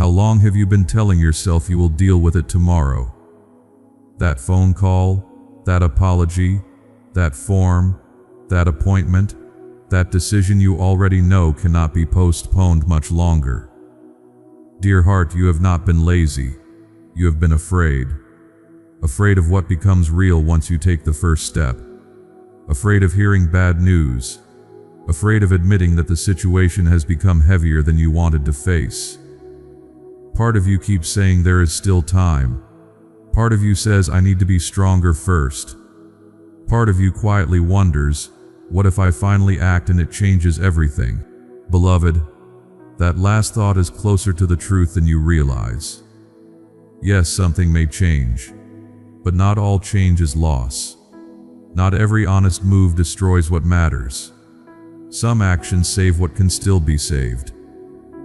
How long have you been telling yourself you will deal with it tomorrow? That phone call, that apology, that form, that appointment, that decision you already know cannot be postponed much longer. Dear heart, you have not been lazy. You have been afraid. Afraid of what becomes real once you take the first step. Afraid of hearing bad news. Afraid of admitting that the situation has become heavier than you wanted to face. Part of you keeps saying there is still time. Part of you says I need to be stronger first. Part of you quietly wonders, what if I finally act and it changes everything? Beloved, that last thought is closer to the truth than you realize. Yes, something may change, but not all change is loss. Not every honest move destroys what matters. Some actions save what can still be saved.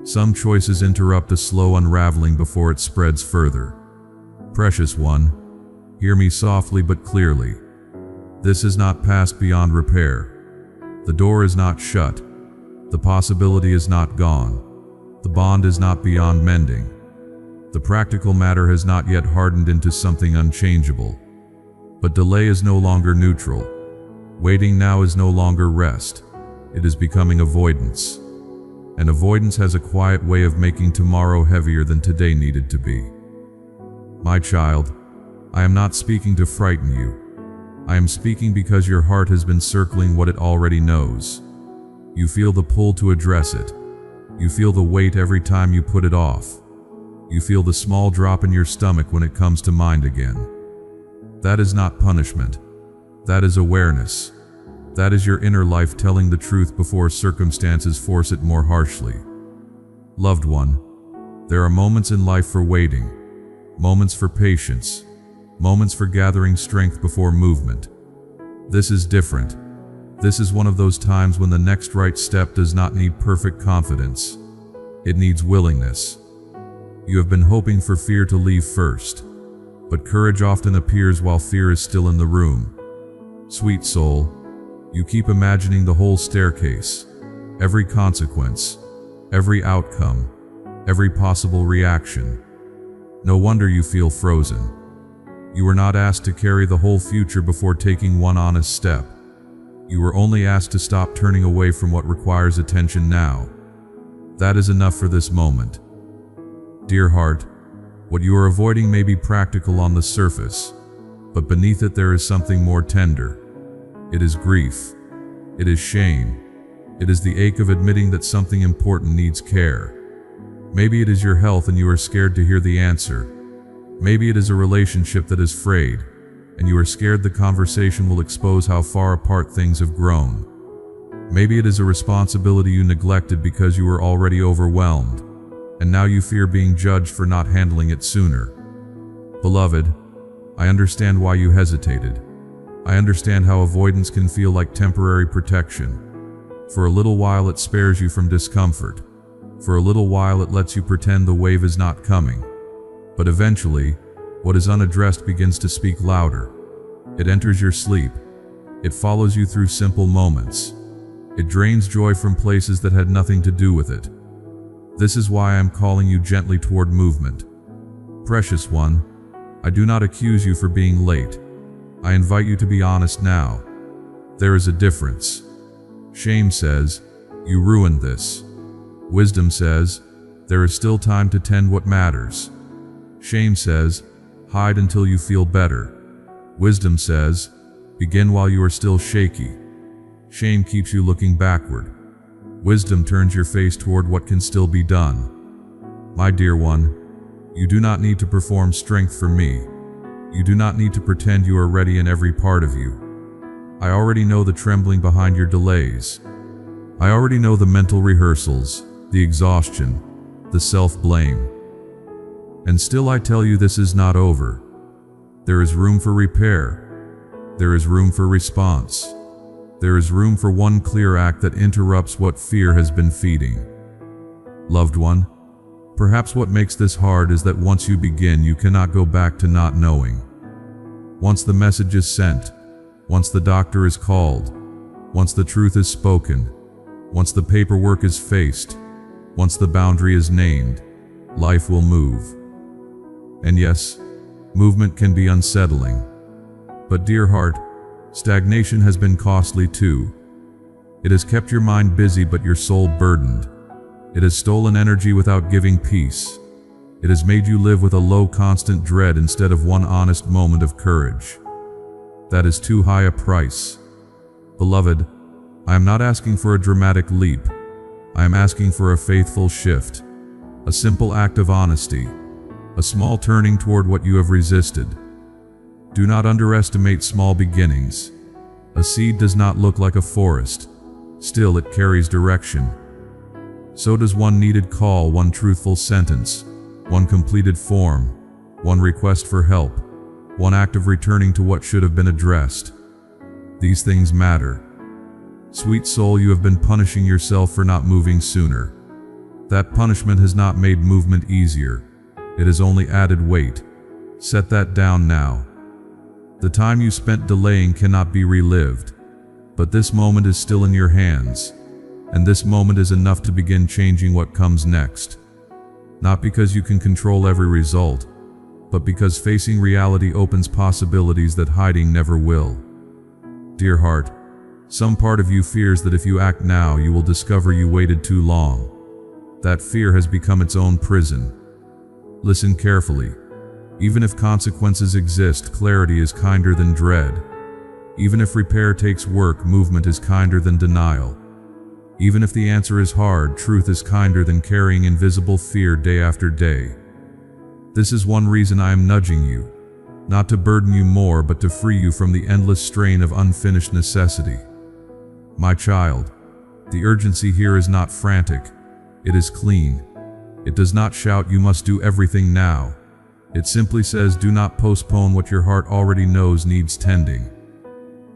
Some choices interrupt a slow unraveling before it spreads further. Precious one, hear me softly but clearly. This is not past beyond repair. The door is not shut. The possibility is not gone. The bond is not beyond mending. The practical matter has not yet hardened into something unchangeable. But delay is no longer neutral. Waiting now is no longer rest. It is becoming avoidance. And avoidance has a quiet way of making tomorrow heavier than today needed to be. My child, I am not speaking to frighten you. I am speaking because your heart has been circling what it already knows. You feel the pull to address it. You feel the weight every time you put it off. You feel the small drop in your stomach when it comes to mind again. That is not punishment. That is awareness. That is your inner life telling the truth before circumstances force it more harshly. Loved one, there are moments in life for waiting, moments for patience, moments for gathering strength before movement. This is different. This is one of those times when the next right step does not need perfect confidence. It needs willingness. You have been hoping for fear to leave first, but courage often appears while fear is still in the room. Sweet soul, you keep imagining the whole staircase, every consequence, every outcome, every possible reaction. No wonder you feel frozen. You were not asked to carry the whole future before taking one honest step. You were only asked to stop turning away from what requires attention now. That is enough for this moment. Dear heart, what you are avoiding may be practical on the surface, but beneath it there is something more tender. It is grief. It is shame. It is the ache of admitting that something important needs care. Maybe it is your health and you are scared to hear the answer. Maybe it is a relationship that is frayed, and you are scared the conversation will expose how far apart things have grown. Maybe it is a responsibility you neglected because you were already overwhelmed, and now you fear being judged for not handling it sooner. Beloved, I understand why you hesitated. I understand how avoidance can feel like temporary protection. For a little while it spares you from discomfort. For a little while it lets you pretend the wave is not coming. But eventually, what is unaddressed begins to speak louder. It enters your sleep. It follows you through simple moments. It drains joy from places that had nothing to do with it. This is why I am calling you gently toward movement. Precious one, I do not accuse you for being late. I invite you to be honest now. There is a difference. Shame says, you ruined this. Wisdom says, there is still time to tend what matters. Shame says, hide until you feel better. Wisdom says, begin while you are still shaky. Shame keeps you looking backward. Wisdom turns your face toward what can still be done. My dear one, you do not need to perform strength for me. You do not need to pretend you are ready in every part of you. I already know the trembling behind your delays. I already know the mental rehearsals, the exhaustion, the self-blame. And still I tell you this is not over. There is room for repair. There is room for response. There is room for one clear act that interrupts what fear has been feeding. Loved one, perhaps what makes this hard is that once you begin, you cannot go back to not knowing. Once the message is sent, once the doctor is called, once the truth is spoken, once the paperwork is faced, once the boundary is named, life will move. And yes, movement can be unsettling. But dear heart, stagnation has been costly too. It has kept your mind busy but your soul burdened. It has stolen energy without giving peace. It has made you live with a low constant dread instead of one honest moment of courage. That is too high a price. Beloved, I am not asking for a dramatic leap. I am asking for a faithful shift, a simple act of honesty, a small turning toward what you have resisted. Do not underestimate small beginnings. A seed does not look like a forest. Still, it carries direction. So does one needed call, one truthful sentence, one completed form, one request for help, one act of returning to what should have been addressed. These things matter. Sweet soul, you have been punishing yourself for not moving sooner. That punishment has not made movement easier. It has only added weight. Set that down now. The time you spent delaying cannot be relived. But this moment is still in your hands. And this moment is enough to begin changing what comes next. Not because you can control every result, but because facing reality opens possibilities that hiding never will. Dear heart, some part of you fears that if you act now, you will discover you waited too long. That fear has become its own prison. Listen carefully. Even if consequences exist, clarity is kinder than dread. Even if repair takes work, movement is kinder than denial. Even if the answer is hard, truth is kinder than carrying invisible fear day after day. This is one reason I am nudging you, not to burden you more, but to free you from the endless strain of unfinished necessity. My child, the urgency here is not frantic, it is clean. It does not shout, "You must do everything now." It simply says, "Do not postpone what your heart already knows needs tending."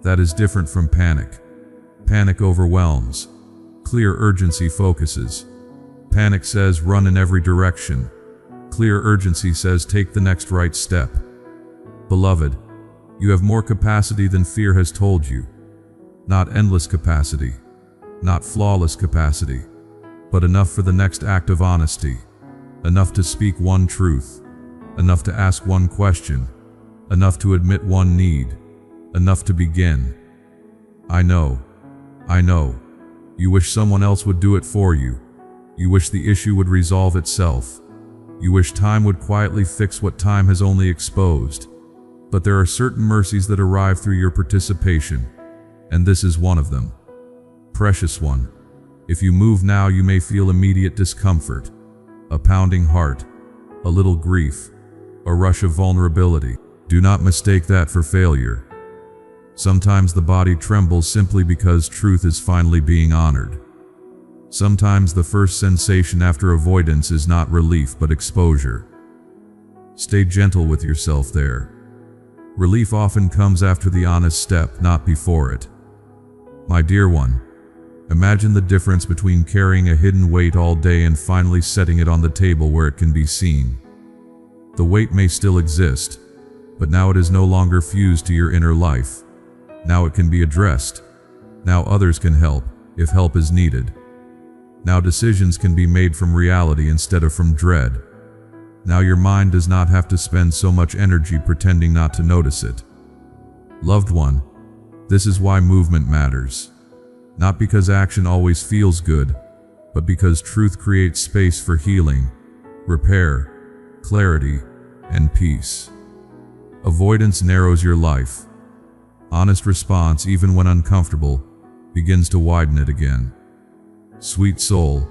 That is different from panic. Panic overwhelms. Clear urgency focuses. Panic says, "Run in every direction." Clear urgency says, "Take the next right step." Beloved, you have more capacity than fear has told you. Not endless capacity, not flawless capacity, but enough for the next act of honesty, enough to speak one truth, enough to ask one question, enough to admit one need, enough to begin. I know. You wish someone else would do it for you. You wish the issue would resolve itself. You wish time would quietly fix what time has only exposed. But there are certain mercies that arrive through your participation, and this is one of them. Precious one, if you move now, you may feel immediate discomfort, a pounding heart, a little grief, a rush of vulnerability. Do not mistake that for failure. Sometimes the body trembles simply because truth is finally being honored. Sometimes the first sensation after avoidance is not relief but exposure. Stay gentle with yourself there. Relief often comes after the honest step, not before it. My dear one, imagine the difference between carrying a hidden weight all day and finally setting it on the table where it can be seen. The weight may still exist, but now it is no longer fused to your inner life. Now it can be addressed. Now others can help, if help is needed. Now decisions can be made from reality instead of from dread. Now your mind does not have to spend so much energy pretending not to notice it. Loved one, this is why movement matters. Not because action always feels good, but because truth creates space for healing, repair, clarity, and peace. Avoidance narrows your life. Honest response, even when uncomfortable, begins to widen it again. Sweet soul,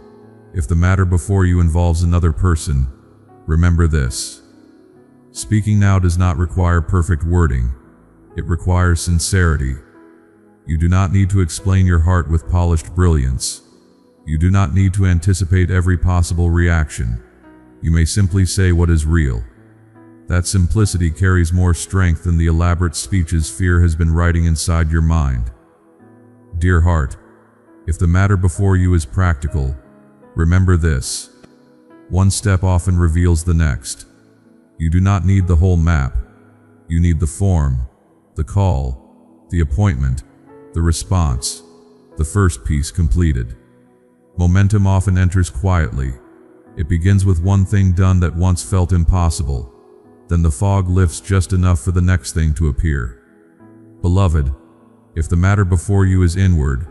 if the matter before you involves another person, remember this. Speaking now does not require perfect wording. It requires sincerity. You do not need to explain your heart with polished brilliance. You do not need to anticipate every possible reaction. You may simply say what is real. That simplicity carries more strength than the elaborate speeches fear has been writing inside your mind. Dear heart, if the matter before you is practical, remember this. One step often reveals the next. You do not need the whole map. You need the form, the call, the appointment, the response, the first piece completed. Momentum often enters quietly. It begins with one thing done that once felt impossible. Then the fog lifts just enough for the next thing to appear. Beloved, if the matter before you is inward,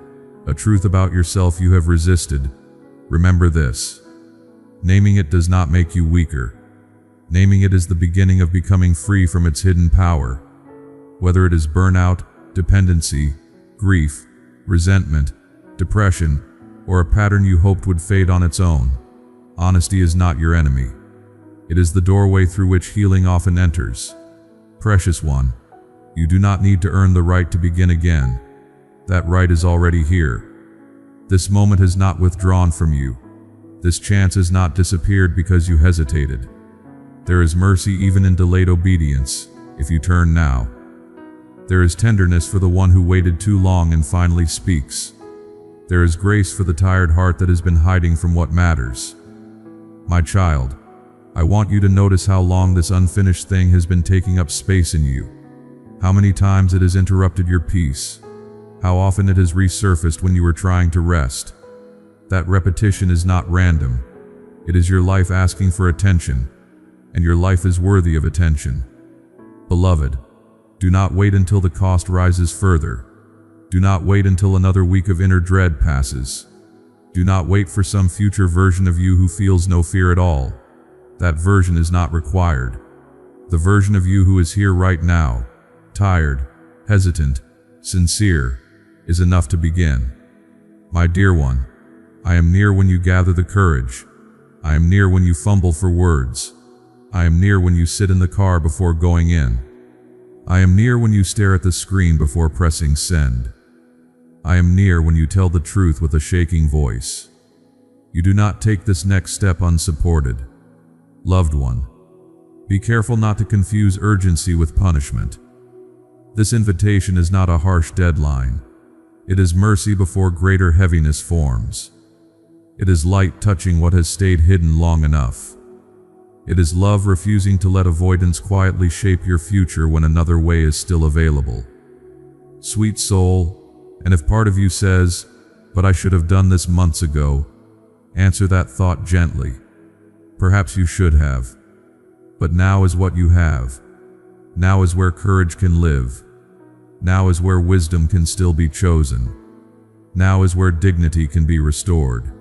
a truth about yourself you have resisted, remember this. Naming it does not make you weaker. Naming it is the beginning of becoming free from its hidden power. Whether it is burnout, dependency, grief, resentment, depression, or a pattern you hoped would fade on its own, honesty is not your enemy. It is the doorway through which healing often enters. Precious one, you do not need to earn the right to begin again. That right is already here. This moment has not withdrawn from you. This chance has not disappeared because you hesitated. There is mercy even in delayed obedience, if you turn now. There is tenderness for the one who waited too long and finally speaks. There is grace for the tired heart that has been hiding from what matters. My child, I want you to notice how long this unfinished thing has been taking up space in you. How many times it has interrupted your peace. How often it has resurfaced when you were trying to rest. That repetition is not random. It is your life asking for attention, and your life is worthy of attention. Beloved, do not wait until the cost rises further. Do not wait until another week of inner dread passes. Do not wait for some future version of you who feels no fear at all. That version is not required. The version of you who is here right now, tired, hesitant, sincere, is enough to begin. My dear one, I am near when you gather the courage. I am near when you fumble for words. I am near when you sit in the car before going in. I am near when you stare at the screen before pressing send. I am near when you tell the truth with a shaking voice. You do not take this next step unsupported. Loved one, be careful not to confuse urgency with punishment. This invitation is not a harsh deadline. It is mercy before greater heaviness forms. It is light touching what has stayed hidden long enough. It is love refusing to let avoidance quietly shape your future when another way is still available. Sweet soul, and if part of you says, "But I should have done this months ago," answer that thought gently. Perhaps you should have. But now is what you have. Now is where courage can live. Now is where wisdom can still be chosen. Now is where dignity can be restored.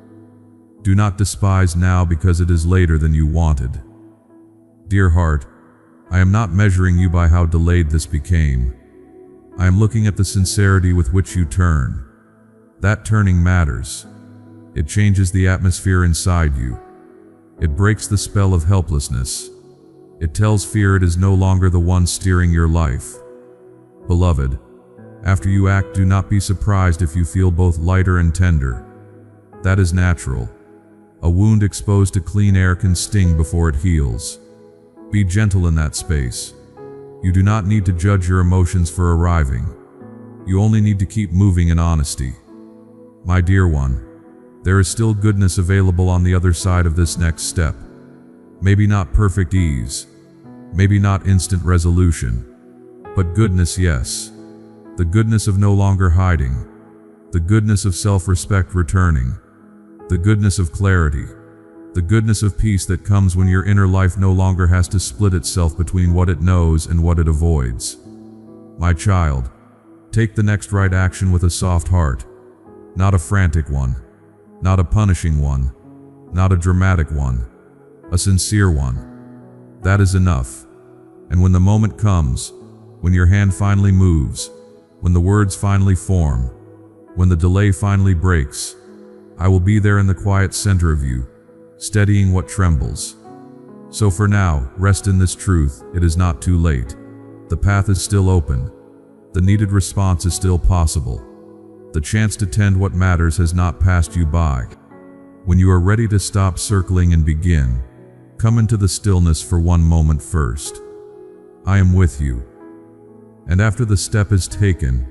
Do not despise now because it is later than you wanted. Dear heart, I am not measuring you by how delayed this became. I am looking at the sincerity with which you turn. That turning matters. It changes the atmosphere inside you. It breaks the spell of helplessness. It tells fear it is no longer the one steering your life. Beloved, after you act, do not be surprised if you feel both lighter and tender. That is natural. A wound exposed to clean air can sting before it heals. Be gentle in that space. You do not need to judge your emotions for arriving. You only need to keep moving in honesty. My dear one, there is still goodness available on the other side of this next step. Maybe not perfect ease, maybe not instant resolution, but goodness, yes. The goodness of no longer hiding, the goodness of self-respect returning, the goodness of clarity, the goodness of peace that comes when your inner life no longer has to split itself between what it knows and what it avoids. My child, take the next right action with a soft heart, not a frantic one, not a punishing one, not a dramatic one, a sincere one. That is enough. And when the moment comes, when your hand finally moves, when the words finally form, when the delay finally breaks, I will be there in the quiet center of you, steadying what trembles. So for now, rest in this truth: it is not too late. The path is still open. The needed response is still possible. The chance to tend what matters has not passed you by. When you are ready to stop circling and begin, come into the stillness for one moment first. I am with you. And after the step is taken,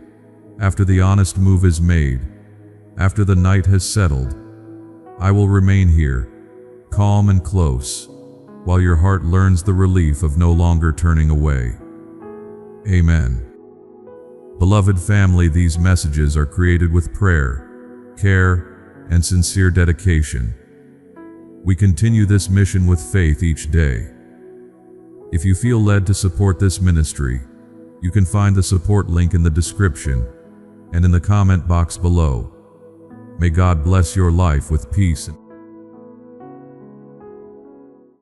after the honest move is made, after the night has settled, I will remain here, calm and close, while your heart learns the relief of no longer turning away. Amen. Beloved family, these messages are created with prayer, care, and sincere dedication. We continue this mission with faith each day. If you feel led to support this ministry, you can find the support link in the description and in the comment box below. May God bless your life with peace and